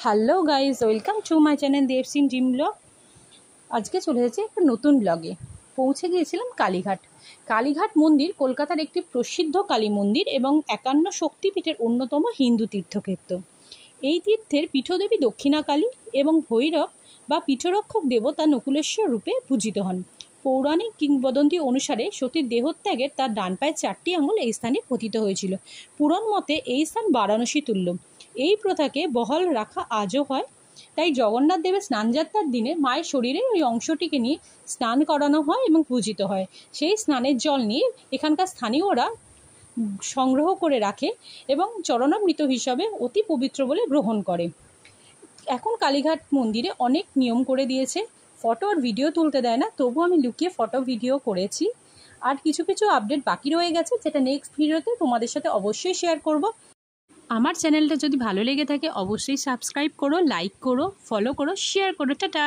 Hello guys, welcome to my channel দেবসিন dream blog. আজকে চলে যাচ্ছে একটা নতুন ব্লগে। পৌঁছে গিয়েছিলাম কালীঘাট। কালীঘাট মন্দির কলকাতার একটি প্রসিদ্ধ কালী মন্দির এবং 51 শক্তিপীঠের অন্যতম হিন্দু তীর্থক্ষেত্র। এই তীর্থের পীঠদেবী দক্ষিণা কালী এবং ভৈরব বা পীঠরক্ষক দেবতা নকুলেশ্বর রূপে পূজিত হন। পৌরাণিক কিংবদন্তি অনুসারে সতীর দেহত্যাগের তার ডান পায়ের 4টি আঙুল এই স্থানে পতিত হয়েছিল। পুরাণ মতে এই স্থান বারাণসী তুল্য। এই প্রথাকে বহাল রাখা আজও হয়। তাই জগন্নাথ দেবের স্নানযাত্রার দিনে মায়ের শরীরে ওই অংশটিকে নিয়ে স্নান করানো হয় এবং পূজিত হয়। সেই স্নানের জল নিয়ে এখানকার স্থানীয়রা সংগ্রহ করে রাখে এবং চরণামৃত হিসাবে অতি পবিত্র বলে গ্রহণ করে। এখন কালীঘাট মন্দিরে অনেক নিয়ম করে দিয়েছে, ফটো আর ভিডিও তুলতে দেয় না, তবু আমি লুকিয়ে ফটো ভিডিও করেছি। আর কিছু কিছু আপডেট বাকি রয়ে গেছে, যেটা নেক্সট ভিডিওতে তোমাদের সাথে অবশ্যই শেয়ার করব। আমার চ্যানেলটা যদি ভালো লেগে থাকে অবশ্যই সাবস্ক্রাইব করো, লাইক করো, ফলো করো, শেয়ার করো। টাটা।